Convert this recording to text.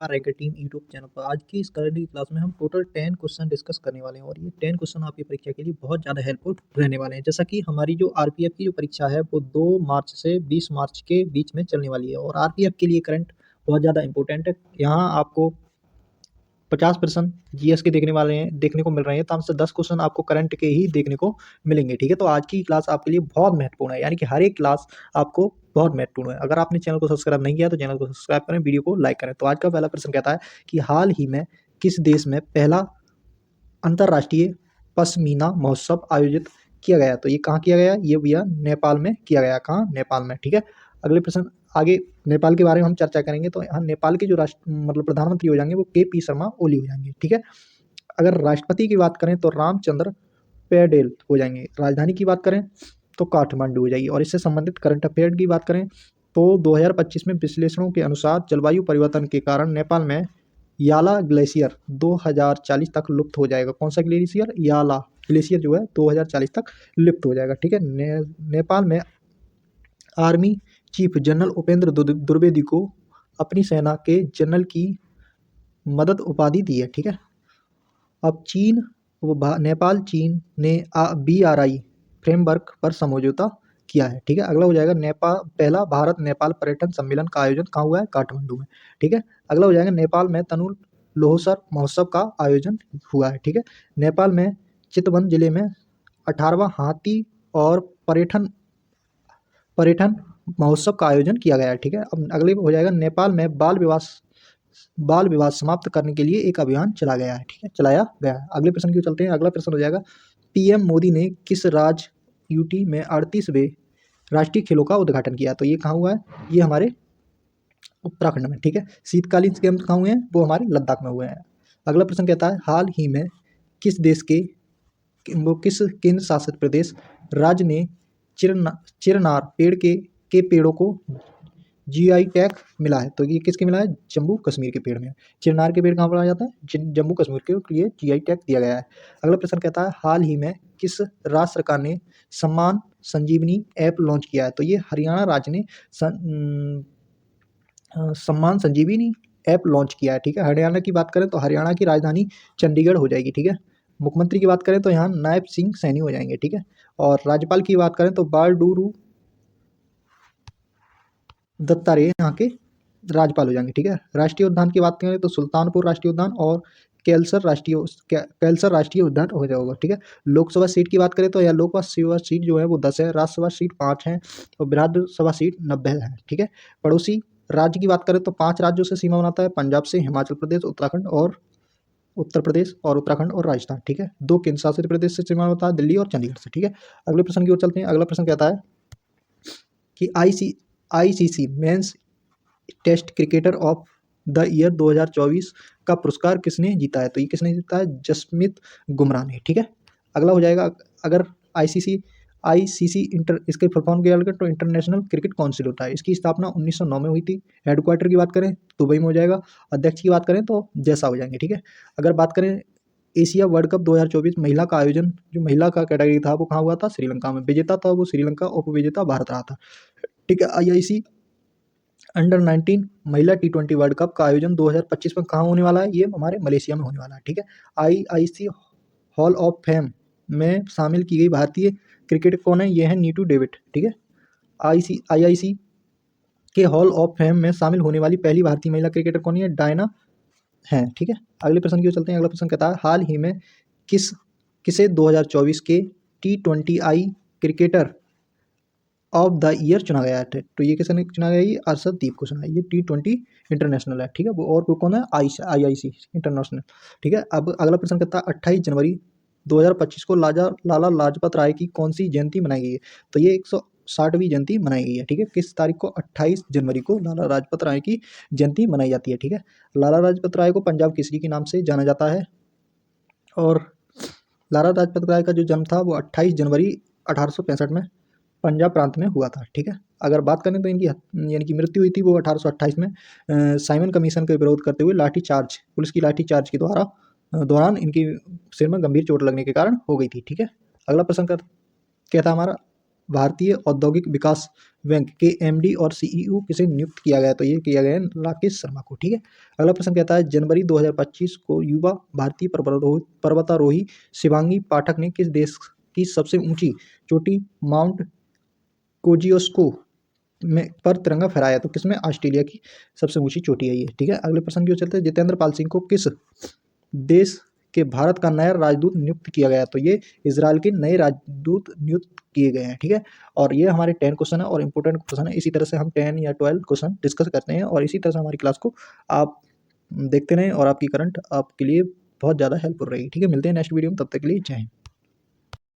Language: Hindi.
रैंकर टीम यूट्यूब चैनल पर। आज की इस करंट क्लास में हम टोटल 10 क्वेश्चन डिस्कस करने वाले हैं और ये 10 क्वेश्चन आपकी परीक्षा के लिए बहुत ज़्यादा हेल्पफुल रहने वाले हैं। जैसा कि हमारी जो आरपीएफ की जो परीक्षा है वो 2 मार्च से 20 मार्च के बीच में चलने वाली है और आरपीएफ के लिए करंट बहुत ज़्यादा इंपॉर्टेंट है। यहाँ आपको 50% जीएस के देखने को मिल रहे हैं, तो हमसे 10 क्वेश्चन आपको करंट के ही देखने को मिलेंगे। ठीक है, तो आज की क्लास आपके लिए बहुत महत्वपूर्ण है, यानी कि हर एक क्लास आपको बहुत महत्वपूर्ण है। अगर आपने चैनल को सब्सक्राइब नहीं किया तो चैनल को सब्सक्राइब करें, वीडियो को लाइक करें। तो आज का पहला प्रश्न कहता है कि हाल ही में किस देश में पहला अंतर्राष्ट्रीय पश्मीना महोत्सव आयोजित किया गया? तो ये कहाँ किया गया? ये भैया नेपाल में किया गया। कहाँ? नेपाल में। ठीक है, अगले प्रश्न आगे नेपाल के बारे में हम चर्चा करेंगे। तो यहाँ नेपाल के जो प्रधानमंत्री हो जाएंगे वो केपी शर्मा ओली हो जाएंगे। ठीक है, अगर राष्ट्रपति की बात करें तो रामचंद्र पौडेल हो जाएंगे। राजधानी की बात करें तो काठमांडू हो जाएगी। और इससे संबंधित करंट अफेयर की बात करें तो 2025 में विश्लेषणों के अनुसार जलवायु परिवर्तन के कारण नेपाल में याला ग्लेशियर 2040 तक लुप्त हो जाएगा। कौन सा ग्लेशियर? याला ग्लेशियर जो है 2040 तक लुप्त हो जाएगा। ठीक है, नेपाल में army chief general Upendra Dwivedi को अपनी सेना के जनरल की मदद उपाधि दी है। ठीक है, अब नेपाल चीन ने BRI फ्रेमवर्क पर समझौता किया है। ठीक है, अगला हो जाएगा पहला भारत नेपाल पर्यटन सम्मेलन का आयोजन कहाँ हुआ है? काठमांडू में। ठीक है, अगला हो जाएगा नेपाल में तनु लोहसर महोत्सव का आयोजन हुआ है। ठीक है, नेपाल में चितवन जिले में 18वां हाथी और पर्यटन महोत्सव का आयोजन किया गया है। ठीक है, अब अगले हो जाएगा नेपाल में बाल विवाह समाप्त करने के लिए एक अभियान चलाया गया है। अगले प्रश्न की चलते हैं। अगला प्रश्न हो जाएगा पीएम मोदी ने किस राज्य यूटी में 38वें राष्ट्रीय खेलों का उद्घाटन किया? तो ये कहाँ हुआ है? ये हमारे उत्तराखंड में। ठीक है, शीतकालीन गेम्स कहाँ हुए हैं? वो हमारे लद्दाख में हुए हैं। अगला प्रश्न कहता है हाल ही में किस केंद्र शासित प्रदेश राज्य ने चिरनार पेड़ के पेड़ों को GI टैग मिला है? तो ये किसके मिला है? जम्मू कश्मीर के पेड़ में। चिरनार के पेड़ कहाँ पाया जाता है? जम्मू कश्मीर के लिए GI टैग दिया गया है। अगला प्रश्न कहता है हाल ही में किस राज्य सरकार ने सम्मान संजीवनी ऐप लॉन्च किया है? तो ये हरियाणा राज्य ने सम्मान संजीवनी ऐप लॉन्च किया है। ठीक है, हरियाणा की बात करें तो हरियाणा की राजधानी चंडीगढ़ हो जाएगी। ठीक है, मुख्यमंत्री की बात करें तो यहाँ नायब सिंह सैनी हो जाएंगे। ठीक है, और राज्यपाल की बात करें तो बालडूरू दत्तात्रेय यहाँ के राज्यपाल हो जाएंगे। ठीक है, राष्ट्रीय उद्यान की बात करें तो सुल्तानपुर राष्ट्रीय उद्यान और कैलसर राष्ट्रीय उद्यान हो जाएगा। ठीक है, लोकसभा सीट की बात करें तो यह लोकसभा सीट जो है वो 10 है, राज्यसभा सीट 5 है और विधानसभा सीट 90 है। ठीक है, पड़ोसी राज्य की बात करें तो 5 राज्यों से सीमा बनाता है, पंजाब से, हिमाचल प्रदेश, उत्तराखंड और उत्तराखंड और राजस्थान। ठीक है, 2 केंद्र शासित प्रदेश से सीमा बनाता है, दिल्ली और चंडीगढ़ से। ठीक है, अगले प्रश्न की ओर चलते हैं। अगला प्रश्न कहता है कि ICC men's test cricketer of the year 2024 का पुरस्कार किसने जीता है? तो ये किसने जीता है? जसप्रीत बुमराह ने। ठीक है, अगला हो जाएगा अगर आईसीसी इसके फुल फॉर्म की बात करें तो इंटरनेशनल क्रिकेट काउंसिल होता है। इसकी स्थापना 1909 में हुई थी। हेडक्वार्टर की बात करें दुबई में हो जाएगा। अध्यक्ष की बात करें तो जैसा हो जाएंगे। ठीक है, अगर बात करें एशिया वर्ल्ड कप 2024 महिला का आयोजन जो महिला का कैटेगरी था वो कहाँ हुआ था? श्रीलंका में। विजेता था वो श्रीलंका, उपविजेता भारत रहा था। ठीक है, IIC अंडर-19 महिला T20 वर्ल्ड कप का आयोजन 2025 में कहाँ होने वाला है? ये हमारे मलेशिया में होने वाला है। ठीक है, IIC हॉल ऑफ फेम में शामिल की गई भारतीय क्रिकेटर कौन है? ये है नीतू डेविड। ठीक है, IIC के हॉल ऑफ फेम में शामिल होने वाली पहली भारतीय महिला क्रिकेटर कौन है? डायना है। ठीक है, अगले प्रश्न की ओर चलते हैं। अगला प्रश्न कहता है हाल ही में किसे 2024 के T20I cricketer of the year चुना गया है? तो ये किसने चुना गया? ये अर्शदीप को चुना है। ये T20 इंटरनेशनल है। ठीक है, वो कौन है? IIC international. ठीक है, अब अगला प्रश्न कहता है 28 जनवरी 2025 को लाला लाजपत राय की कौन सी जयंती मनाई गई है? तो ये 160वीं जयंती मनाई गई है। ठीक है, किस तारीख को? 28 जनवरी को लाला लाजपत राय की जयंती मनाई जाती है। ठीक है, लाला लाजपत राय को पंजाब केसरी के नाम से जाना जाता है और लाला लाजपत राय का जो जन्म था वो 28 जनवरी 1865 में पंजाब प्रांत में हुआ था। ठीक है, अगर बात करें तो इनकी यानी कि मृत्यु हुई थी वो 1828 में साइमन कमीशन का विरोध करते हुए पुलिस की लाठीचार्ज के दौरान इनकी सिर में गंभीर चोट लगने के कारण हो गई थी। ठीक है, अगला प्रश्न क्या था हमारा? भारतीय औद्योगिक विकास बैंक के एमडी और सीईओ किसे नियुक्त किया गया? तो ये किया गया है राकेश शर्मा को। ठीक है। अगला प्रश्न कहता है जनवरी 2025 को युवा भारतीय पर्वतारोही शिवांगी पाठक ने किस देश की सबसे ऊंची चोटी माउंट कोजियोस्को में पर तिरंगा फहराया? तो किसमें? ऑस्ट्रेलिया की सबसे ऊंची चोटी है ये। ठीक है। अगले प्रश्न की ओर चलते हैं। जितेंद्र पाल सिंह को किस देश के भारत का नया राजदूत नियुक्त किया गया? तो ये इजराइल के नए राजदूत नियुक्त किए गए हैं। ठीक है। और ये हमारे 10 क्वेश्चन है और इंपॉर्टेंट क्वेश्चन है। इसी तरह से हम 10 या 12 क्वेश्चन डिस्कस करते हैं और इसी तरह से हमारी क्लास को आप देखते रहें और आपकी करंट आपके लिए बहुत ज़्यादा हेल्पफुल रहेगी। ठीक है। मिलते हैं नेक्स्ट वीडियो में, तब तक के लिए जय हिंद।